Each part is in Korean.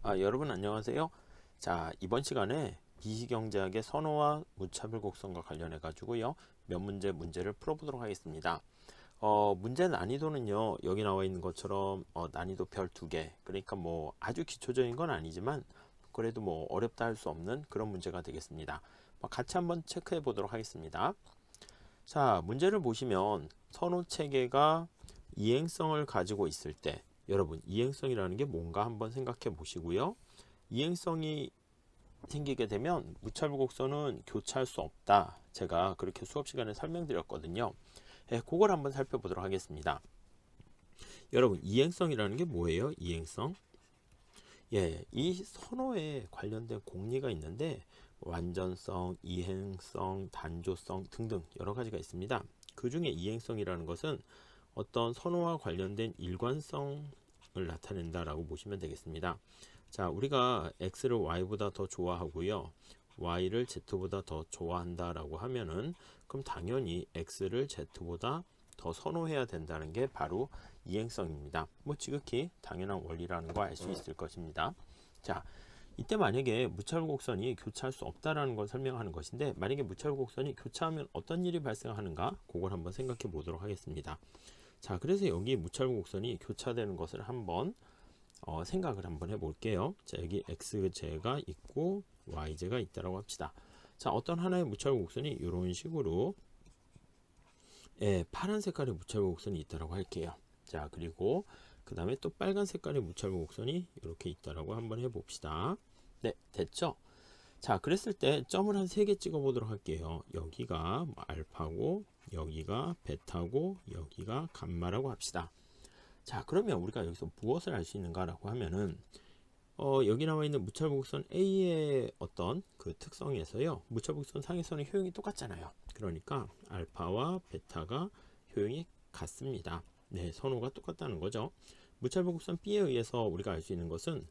여러분 안녕하세요. 자, 이번 시간에 미시경제학의 선호와 무차별 곡선과 관련해 가지고요. 몇 문제를 풀어보도록 하겠습니다. 문제 난이도는요. 여기 나와 있는 것처럼 난이도 별 2개. 그러니까 뭐 아주 기초적인 건 아니지만 그래도 뭐 어렵다 할 수 없는 그런 문제가 되겠습니다. 같이 한번 체크해 보도록 하겠습니다. 자, 문제를 보시면 선호 체계가 이행성을 가지고 있을 때 여러분 이행성이라는 게 뭔가 한번 생각해 보시고요. 이행성이 생기게 되면 무차별 곡선은 교차할 수 없다. 제가 그렇게 수업 시간에 설명드렸거든요. 그걸 한번 살펴보도록 하겠습니다. 여러분 이행성이라는 게 뭐예요? 이행성? 이 선호에 관련된 공리가 있는데 완전성, 이행성, 단조성 등등 여러 가지가 있습니다. 그 중에 이행성이라는 것은 어떤 선호와 관련된 일관성을 나타낸다라고 보시면 되겠습니다. 자, 우리가 x를 y보다 더 좋아하고요. y를 z보다 더 좋아한다라고 하면은 그럼 당연히 x를 z보다 더 선호해야 된다는 게 바로 이행성입니다. 뭐 지극히 당연한 원리라는 거 알 수 있을 것입니다. 자, 이때 만약에 무차별 곡선이 교차할 수 없다라는 걸 설명하는 것인데 만약에 무차별 곡선이 교차하면 어떤 일이 발생하는가? 그걸 한번 생각해 보도록 하겠습니다. 자, 그래서 여기 무차별 곡선이 교차되는 것을 한번 생각을 한번 해볼게요. 자, 여기 x제가 있고 y제가 있다라고 합시다. 자, 어떤 하나의 무차별 곡선이 이런 식으로 파란 색깔의 무차별 곡선이 있다라고 할게요. 자, 그리고 그 다음에 또 빨간 색깔의 무차별 곡선이 이렇게 있다라고 한번 해봅시다. 네, 됐죠? 자, 그랬을 때 점을 한 3개 찍어 보도록 할게요. 여기가 알파고 여기가 베타고 여기가 감마라고 합시다. 자, 그러면 우리가 여기서 무엇을 알 수 있는가 라고 하면은 여기 나와 있는 무차별 곡선 A의 어떤 그 특성에서요. 무차별 곡선 상위선의 효용이 똑같잖아요. 그러니까 알파와 베타가 효용이 같습니다. 네, 선호가 똑같다는 거죠. 무차별 곡선 B에 의해서 우리가 알 수 있는 것은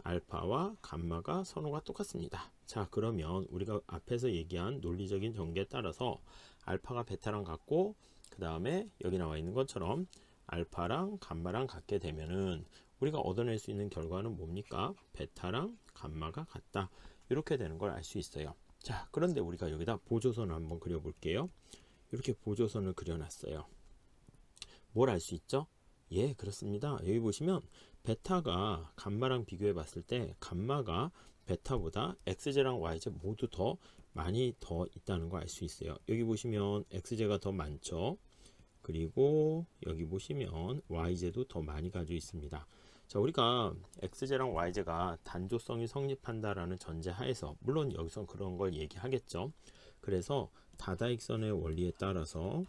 알파와 감마가 선호가 똑같습니다. 자, 그러면 우리가 앞에서 얘기한 논리적인 전개에 따라서 알파가 베타랑 같고 그 다음에 여기 나와 있는 것처럼 알파랑 감마랑 같게 되면은 우리가 얻어낼 수 있는 결과는 뭡니까? 베타랑 감마가 같다. 이렇게 되는 걸 알 수 있어요. 자, 그런데 우리가 여기다 보조선을 한번 그려볼게요. 이렇게 보조선을 그려놨어요. 뭘 알 수 있죠? 예, 그렇습니다. 여기 보시면 베타가 감마랑 비교해 봤을 때 감마가 베타보다 x제랑 y제 모두 더 많이 더 있다는 거 알 수 있어요. 여기 보시면 x제가 더 많죠. 그리고 여기 보시면 y제도 더 많이 가지고 있습니다. 자, 우리가 x제랑 y제가 단조성이 성립한다라는 전제 하에서 물론 여기서 그런 걸 얘기하겠죠. 그래서 다다익선의 원리에 따라서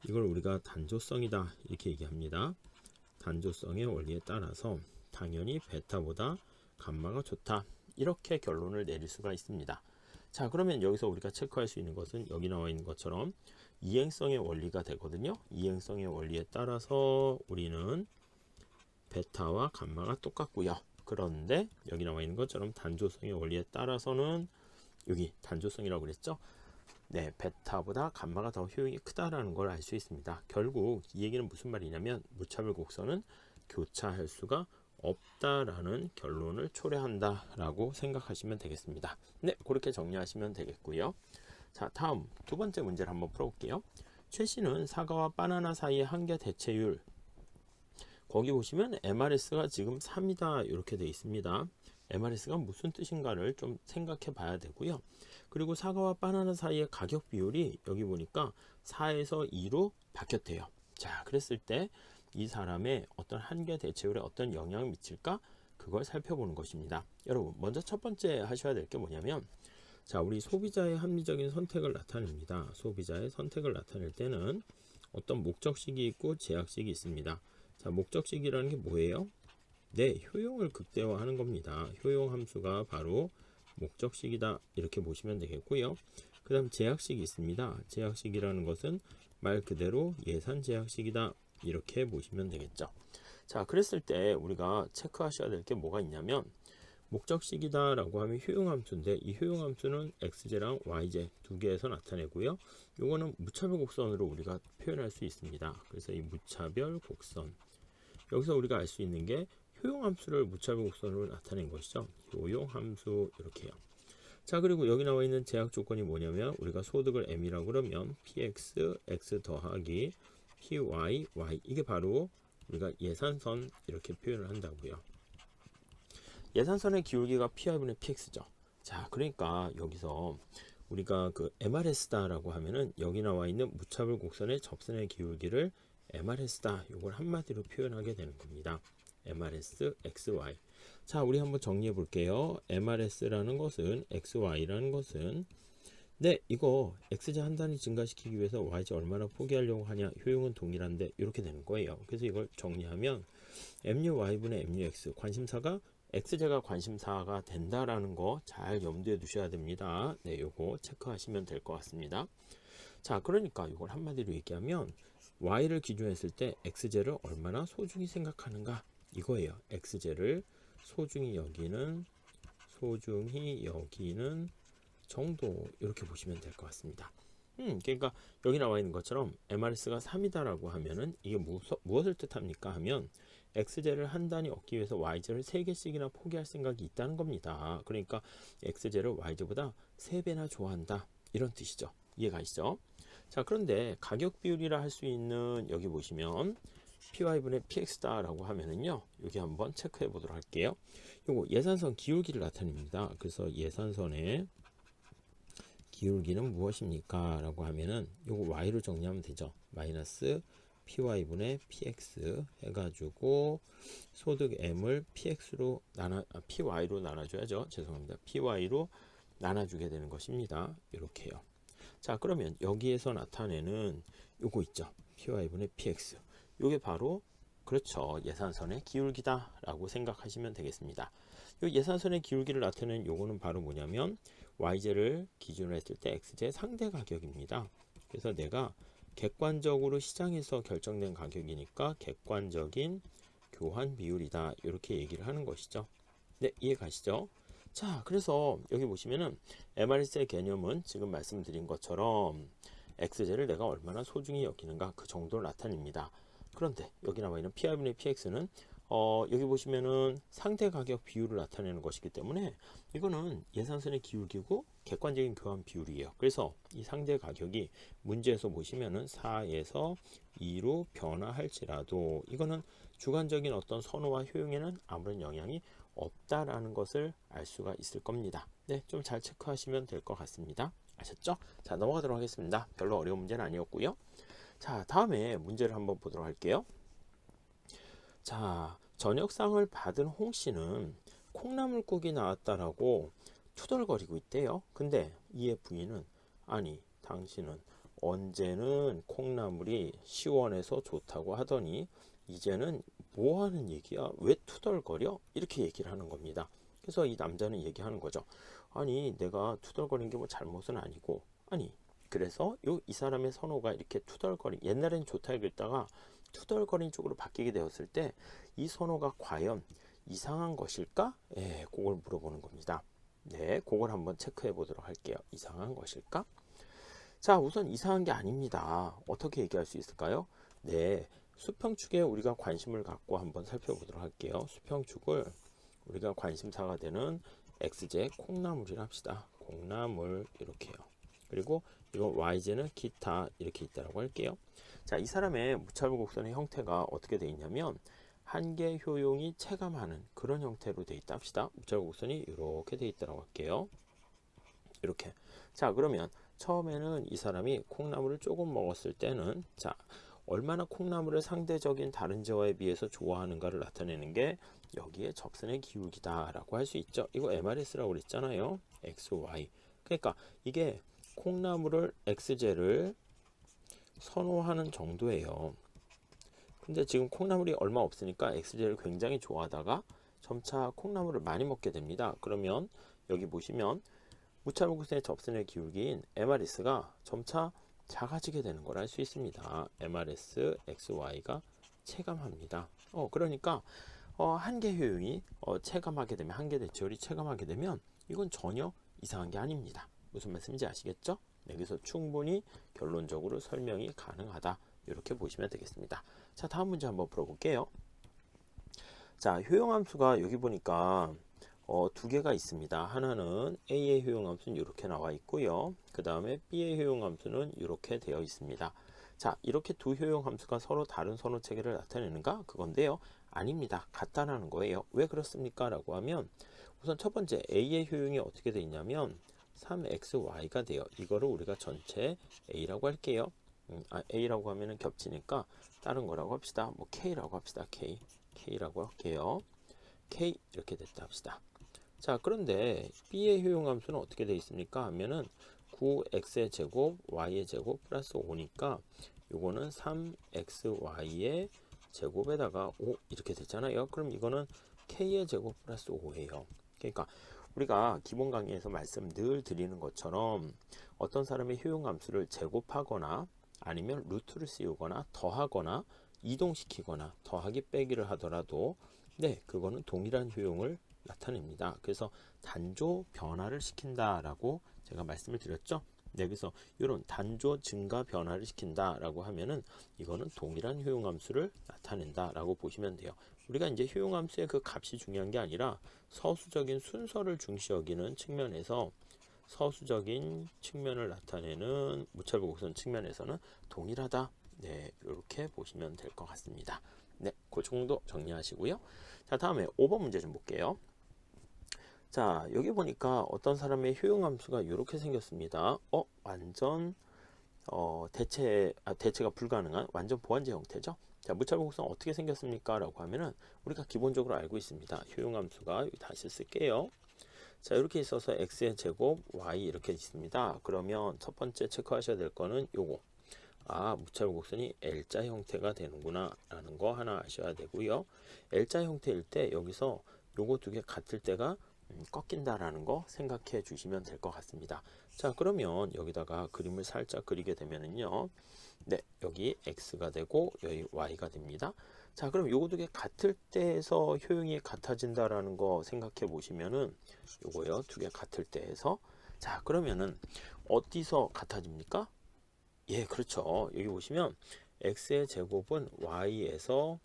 이걸 우리가 단조성이다 이렇게 얘기합니다. 단조성의 원리에 따라서 당연히 베타보다 감마가 좋다 이렇게 결론을 내릴 수가 있습니다. 자, 그러면 여기서 우리가 체크할 수 있는 것은 여기 나와 있는 것처럼 이행성의 원리가 되거든요. 이행성의 원리에 따라서 우리는 베타와 감마가 똑같고요. 그런데 여기 나와 있는 것처럼 단조성의 원리에 따라서는 여기 단조성이라고 그랬죠. 네, 베타보다 감마가 더 효용이 크다라는 걸 알 수 있습니다. 결국 이 얘기는 무슨 말이냐면 무차별 곡선은 교차할 수가 없다라는 결론을 초래한다라고 생각하시면 되겠습니다. 네, 그렇게 정리하시면 되겠고요. 자, 다음 두 번째 문제를 한번 풀어볼게요. 최 씨는 사과와 바나나 사이의 한계 대체율 거기 보시면 MRS가 지금 3이다 이렇게 되어 있습니다. MRS가 무슨 뜻인가를 좀 생각해 봐야 되고요. 그리고 사과와 바나나 사이의 가격 비율이 여기 보니까 4에서 2로 바뀌었대요. 자, 그랬을 때 이 사람의 어떤 한계 대체율에 어떤 영향을 미칠까? 그걸 살펴보는 것입니다. 여러분, 먼저 첫 번째 하셔야 될 게 뭐냐면 자, 우리 소비자의 합리적인 선택을 나타냅니다. 소비자의 선택을 나타낼 때는 어떤 목적식이 있고 제약식이 있습니다. 자, 목적식이라는 게 뭐예요? 네, 효용을 극대화하는 겁니다. 효용 함수가 바로 목적식이다 이렇게 보시면 되겠고요. 그 다음 제약식이 있습니다. 제약식이라는 것은 말 그대로 예산 제약식이다 이렇게 보시면 되겠죠. 자, 그랬을 때 우리가 체크하셔야 될 게 뭐가 있냐면 목적식이다 라고 하면 효용함수인데 이 효용함수는 x제랑 y제 두 개에서 나타내고요. 요거는 무차별 곡선으로 우리가 표현할 수 있습니다. 그래서 이 무차별 곡선 여기서 우리가 알 수 있는 게 효용함수를 무차별 곡선으로 나타낸 것이죠. 효용함수 이렇게요. 자, 그리고 여기 나와 있는 제약 조건이 뭐냐면 우리가 소득을 m이라고 그러면 px, x 더하기 py, y 이게 바로 우리가 예산선 이렇게 표현을 한다고요. 예산선의 기울기가 py분의 px죠. 자, 그러니까 여기서 우리가 그 MRS다라고 하면은 여기 나와 있는 무차별 곡선의 접선의 기울기를 MRS다 이걸 한마디로 표현하게 되는 겁니다. MRS XY. 자, 우리 한번 정리해 볼게요. MRS라는 것은 XY라는 것은 네, 이거 X제 한 단위 증가시키기 위해서 Y제 얼마나 포기하려고 하냐, 효용은 동일한데 이렇게 되는 거예요. 그래서 이걸 정리하면 MU Y분의 MU X, 관심사가 X제가 관심사가 된다라는 거 잘 염두에 두셔야 됩니다. 네, 요거 체크하시면 될 것 같습니다. 자, 그러니까 이걸 한마디로 얘기하면 Y를 기준했을 때 X제를 얼마나 소중히 생각하는가 이거예요. X제를 소중히 여기는 정도 이렇게 보시면 될 것 같습니다. 그러니까 여기 나와 있는 것처럼 MRS가 3이다라고 하면은 이게 무엇을 뜻합니까 하면 X제를 한 단위 얻기 위해서 Y제를 3개씩이나 포기할 생각이 있다는 겁니다. 그러니까 X제를 Y제보다 3배나 좋아한다 이런 뜻이죠. 이해가시죠? 자, 그런데 가격 비율이라 할 수 있는 여기 보시면 py분의 px다 라고 하면은요, 여기 한번 체크해 보도록 할게요. 요거 예산선 기울기를 나타냅니다. 그래서 예산선의 기울기는 무엇입니까 라고 하면은 요거 y로 정리하면 되죠. 마이너스 py분의 px 해가지고 소득 m을 py로 나눠줘야죠. 죄송합니다. py로 나눠주게 되는 것입니다. 이렇게요. 자, 그러면 여기에서 나타내는 요거 있죠. py분의 px. 요게 바로 그렇죠. 예산선의 기울기다 라고 생각하시면 되겠습니다. 요 예산선의 기울기를 나타내는 요거는 바로 뭐냐면 y제를 기준으로 했을 때 x제 상대 가격입니다. 그래서 내가 객관적으로 시장에서 결정된 가격이니까 객관적인 교환 비율이다 이렇게 얘기를 하는 것이죠. 네, 이해 가시죠? 자, 그래서 여기 보시면은 MRS의 개념은 지금 말씀드린 것처럼 x제를 내가 얼마나 소중히 여기는가 그 정도를 나타냅니다. 그런데 여기 나와 있는 PR분의 PX는 여기 보시면은 상대 가격 비율을 나타내는 것이기 때문에 이거는 예산선의 기울기고 객관적인 교환 비율이에요. 그래서 이 상대 가격이 문제에서 보시면은 4에서 2로 변화할지라도 이거는 주관적인 어떤 선호와 효용에는 아무런 영향이 없다라는 것을 알 수가 있을 겁니다. 네, 좀 잘 체크하시면 될 것 같습니다. 아셨죠? 자, 넘어가도록 하겠습니다. 별로 어려운 문제는 아니었고요. 자, 다음에 문제를 한번 보도록 할게요. 자, 저녁상을 받은 홍씨는 콩나물국이 나왔다라고 투덜거리고 있대요. 근데 이에 부인은 아니, 당신은 언제는 콩나물이 시원해서 좋다고 하더니 이제는 뭐 하는 얘기야? 왜 투덜거려? 이렇게 얘기를 하는 겁니다. 그래서 이 남자는 얘기하는 거죠. 아니, 내가 투덜거린 게 뭐 잘못은 아니고, 아니, 그래서 이 사람의 선호가 이렇게 옛날엔 좋다 읽다가 투덜거린 쪽으로 바뀌게 되었을 때 이 선호가 과연 이상한 것일까? 예, 그걸 물어보는 겁니다. 네, 그걸 한번 체크해 보도록 할게요. 이상한 것일까? 자, 우선 이상한 게 아닙니다. 어떻게 얘기할 수 있을까요? 네, 수평축에 우리가 관심을 갖고 한번 살펴보도록 할게요. 수평축을 우리가 관심사가 되는 x제 콩나물이라 합시다. 콩나물 이렇게요. 그리고 이거 y제는 기타 이렇게 있다라고 할게요. 자, 이 사람의 무차별 곡선의 형태가 어떻게 되어 있냐면 한계 효용이 체감하는 그런 형태로 되어 있다 합시다. 무차별 곡선이 이렇게 되어 있다라고 할게요. 이렇게. 자, 그러면 처음에는 이 사람이 콩나물을 조금 먹었을 때는 자, 얼마나 콩나물을 상대적인 다른 제와에 비해서 좋아하는가를 나타내는 게 여기에 접선의 기울기다라고 할 수 있죠. 이거 MRS라고 그랬잖아요. X, Y. 그러니까 이게 콩나물을 X제를 선호하는 정도예요. 근데 지금 콩나물이 얼마 없으니까 X제를 굉장히 좋아하다가 점차 콩나물을 많이 먹게 됩니다. 그러면 여기 보시면 무차별 곡선의 접선의 기울기인 MRS가 점차 작아지게 되는 걸 알 수 있습니다. MRS XY가 체감합니다. 그러니까 한계 효용이 체감하게 되면 한계 대체율이 체감하게 되면 이건 전혀 이상한 게 아닙니다. 무슨 말씀인지 아시겠죠? 여기서 충분히 결론적으로 설명이 가능하다. 이렇게 보시면 되겠습니다. 자, 다음 문제 한번 풀어볼게요. 자, 효용함수가 여기 보니까 두 개가 있습니다. 하나는 A의 효용함수는 이렇게 나와 있고요. 그 다음에 B의 효용함수는 이렇게 되어 있습니다. 자, 이렇게 두 효용함수가 서로 다른 선호 체계를 나타내는가? 그건데요. 아닙니다. 같다라는 거예요. 왜 그렇습니까? 라고 하면 우선 첫 번째 A의 효용이 어떻게 되어 있냐면 3xy가 돼요. 이거를 우리가 전체 A라고 할게요. A라고 하면은 겹치니까 다른 거라고 합시다. 뭐 K라고 합시다. K라고 할게요. K 이렇게 됐다 합시다. 자, 그런데 B의 효용함수는 어떻게 되어 있습니까? 하면은 9x의 제곱 y의 제곱 플러스 5니까 요거는 3xy의 제곱에다가 5 이렇게 됐잖아요. 그럼 이거는 k의 제곱 플러스 5예요. 그러니까 우리가 기본 강의에서 말씀 늘 드리는 것처럼 어떤 사람의 효용함수를 제곱하거나 아니면 루트를 씌우거나 더하거나 이동시키거나 더하기 빼기를 하더라도 네, 그거는 동일한 효용을 나타냅니다. 그래서 단조 변화를 시킨다라고 제가 말씀을 드렸죠. 네, 그래서 이런 단조 증가 변화를 시킨다라고 하면은 이거는 동일한 효용함수를 나타낸다라고 보시면 돼요. 우리가 이제 효용함수의 그 값이 중요한 게 아니라 서수적인 순서를 중시 여기는 측면에서 서수적인 측면을 나타내는 무차별 곡선 측면에서는 동일하다. 네, 이렇게 보시면 될 것 같습니다. 네, 그 정도 정리하시고요. 자, 다음에 5번 문제 좀 볼게요. 자, 여기 보니까 어떤 사람의 효용함수가 이렇게 생겼습니다. 완전 대체가 불가능한 완전 보완제 형태죠. 자, 무차별 곡선 어떻게 생겼습니까? 라고 하면은 우리가 기본적으로 알고 있습니다. 효용함수가 여기 다시 쓸게요. 자, 이렇게 있어서 x의 제곱 y 이렇게 있습니다. 그러면 첫 번째 체크하셔야 될 거는 요거. 무차별 곡선이 L자 형태가 되는구나 라는 거 하나 아셔야 되고요. L자 형태일 때 여기서 요거 두 개 같을 때가 꺾인다라는 거 생각해 주시면 될 것 같습니다. 자, 그러면 여기다가 그림을 살짝 그리게 되면은요. 네, 여기 x가 되고 여기 y가 됩니다. 자, 그럼 요거 두 개 같을 때에서 효용이 같아진다라는 거 생각해 보시면은 요거요. 두 개 같을 때에서 자, 그러면은 어디서 같아집니까? 예, 그렇죠. 여기 보시면 x의 제곱은 y에서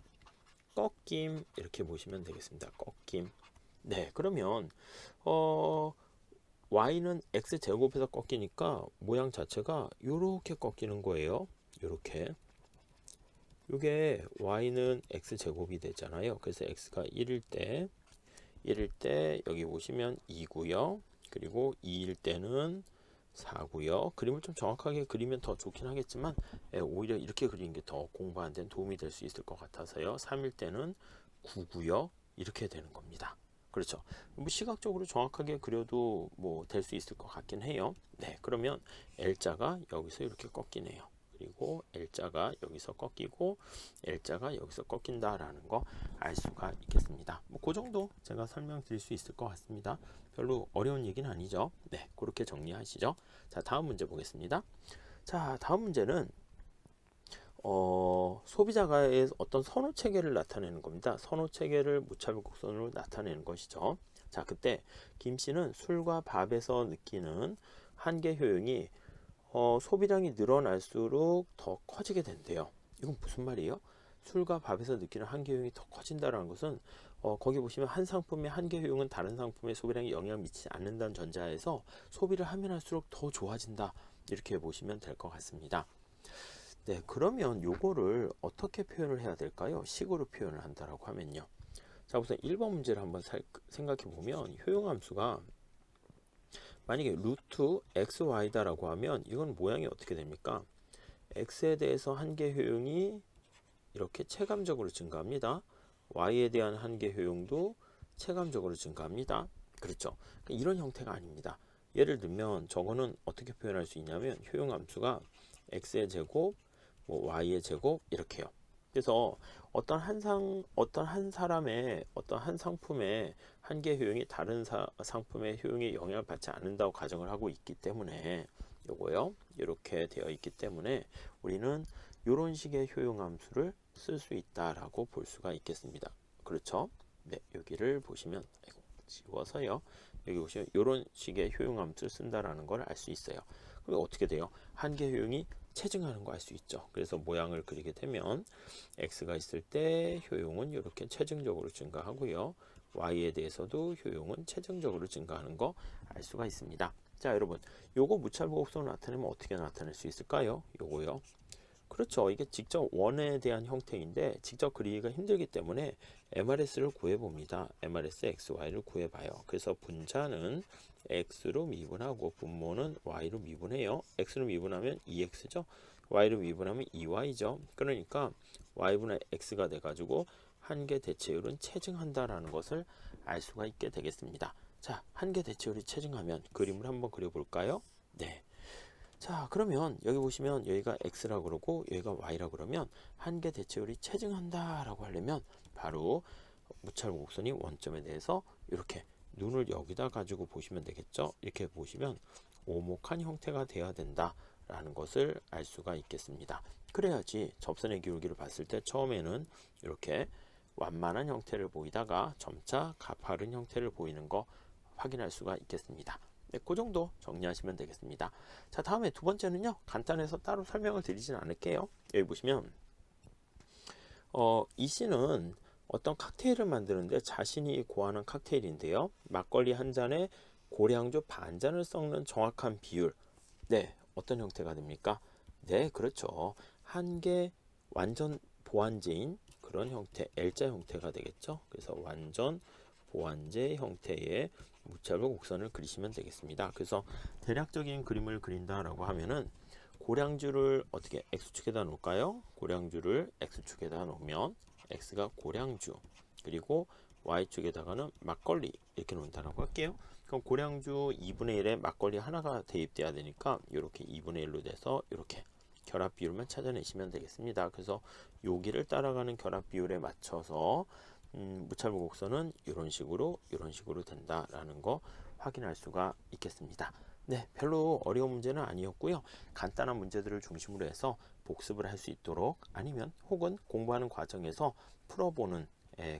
꺾임 이렇게 보시면 되겠습니다. 꺾임. 네, 그러면 y는 x 제곱에서 꺾이니까 모양 자체가 이렇게 꺾이는 거예요. 이렇게. 이게 y는 x 제곱이 되잖아요. 그래서 x가 1일 때 여기 보시면 2고요. 그리고 2일 때는 4고요. 그림을 좀 정확하게 그리면 더 좋긴 하겠지만 오히려 이렇게 그리는 게 더 공부하는 데 도움이 될 수 있을 것 같아서요. 3일 때는 9고요. 이렇게 되는 겁니다. 그렇죠. 뭐 시각적으로 정확하게 그려도 뭐 될 수 있을 것 같긴 해요. 네, 그러면 L자가 여기서 이렇게 꺾이네요. 그리고 L자가 여기서 꺾이고 L자가 여기서 꺾인다라는 거 알 수가 있겠습니다. 뭐 그 정도 제가 설명드릴 수 있을 것 같습니다. 별로 어려운 얘기는 아니죠. 네, 그렇게 정리하시죠. 자, 다음 문제 보겠습니다. 자, 다음 문제는 소비자가의 어떤 선호 체계를 나타내는 겁니다. 선호 체계를 무차별 곡선으로 나타내는 것이죠. 자, 그때 김 씨는 술과 밥에서 느끼는 한계 효용이 소비량이 늘어날수록 더 커지게 된대요. 이건 무슨 말이에요? 술과 밥에서 느끼는 한계 효용이 더 커진다는 것은 거기 보시면 한 상품의 한계 효용은 다른 상품의 소비량에 영향을 미치지 않는다는 전제하에서 소비를 하면 할수록 더 좋아진다. 이렇게 보시면 될 것 같습니다. 네, 그러면 요거를 어떻게 표현을 해야 될까요? 식으로 표현을 한다라고 하면요. 자, 우선 1번 문제를 한번 생각해 보면 효용함수가 만약에 루트 xy다라고 하면 이건 모양이 어떻게 됩니까? x에 대해서 한계 효용이 이렇게 체감적으로 증가합니다. y에 대한 한계 효용도 체감적으로 증가합니다. 그렇죠? 이런 형태가 아닙니다. 예를 들면 저거는 어떻게 표현할 수 있냐면 효용함수가 x의 제곱, y의 제곱 이렇게요. 그래서 어떤 한 사람의 어떤 한 상품의 한계 효용이 다른 상품의 효용에 영향을 받지 않는다고 가정을 하고 있기 때문에 요거요. 이렇게 되어 있기 때문에 우리는 이런 식의 효용함수를 쓸 수 있다라고 볼 수가 있겠습니다. 그렇죠? 네, 여기를 보시면 지워서요. 여기 보시면 이런 식의 효용함수를 쓴다라는 걸 알 수 있어요. 그럼 어떻게 돼요? 한계 효용이 체증하는 거 알 수 있죠. 그래서 모양을 그리게 되면 x가 있을 때 효용은 이렇게 체증적으로 증가하고요. y에 대해서도 효용은 체증적으로 증가하는 거 알 수가 있습니다. 자, 여러분, 요거 무찰보 곡선을 나타내면 어떻게 나타낼 수 있을까요? 요거요. 그렇죠. 이게 직접 원에 대한 형태인데 직접 그리기가 힘들기 때문에 MRS를 구해봅니다. MRS XY를 구해봐요. 그래서 분자는 X로 미분하고 분모는 Y로 미분해요. X로 미분하면 2X죠. Y로 미분하면 2Y죠. 그러니까 Y분의 X가 돼가지고 한계 대체율은 체증한다라는 것을 알 수가 있게 되겠습니다. 자, 한계 대체율이 체증하면 그림을 한번 그려볼까요? 네. 자, 그러면 여기 보시면 여기가 x라고 그러고 여기가 y라고 그러면 한계 대체율이 체증한다 라고 하려면 바로 무찰보 곡선이 원점에 대해서 이렇게 눈을 여기다 가지고 보시면 되겠죠. 이렇게 보시면 오목한 형태가 되어야 된다 라는 것을 알 수가 있겠습니다. 그래야지 접선의 기울기를 봤을 때 처음에는 이렇게 완만한 형태를 보이다가 점차 가파른 형태를 보이는 거 확인할 수가 있겠습니다. 네, 그 정도 정리하시면 되겠습니다. 자, 다음에 두 번째는요, 간단해서 따로 설명을 드리진 않을게요. 여기 보시면 이 씨는 어떤 칵테일을 만드는데 자신이 고하는 칵테일인데요, 막걸리 한 잔에 고량주 반 잔을 섞는 정확한 비율. 네, 어떤 형태가 됩니까? 네, 그렇죠. 한개 완전 보완제인 그런 형태, L자 형태가 되겠죠. 그래서 완전 보완제 형태의 무차별 곡선을 그리시면 되겠습니다. 그래서 대략적인 그림을 그린다라고 하면은 고량주를 어떻게 x축에다 놓을까요? 고량주를 x축에다 놓으면 x가 고량주, 그리고 y축에다가는 막걸리 이렇게 놓는다라고 할게요. 그럼 고량주 2분의 1에 막걸리 하나가 대입돼야 되니까 이렇게 2분의 1로 돼서 이렇게 결합 비율만 찾아내시면 되겠습니다. 그래서 여기를 따라가는 결합 비율에 맞춰서 무차별 곡선은 이런 식으로 된다라는 거 확인할 수가 있겠습니다. 네, 별로 어려운 문제는 아니었고요. 간단한 문제들을 중심으로 해서 복습을 할 수 있도록 아니면 혹은 공부하는 과정에서 풀어보는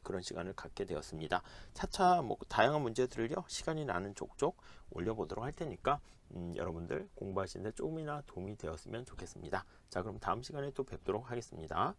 그런 시간을 갖게 되었습니다. 차차 뭐 다양한 문제들을요, 시간이 나는 족족 올려보도록 할 테니까 여러분들 공부하시는데 조금이나 도움이 되었으면 좋겠습니다. 자, 그럼 다음 시간에 또 뵙도록 하겠습니다.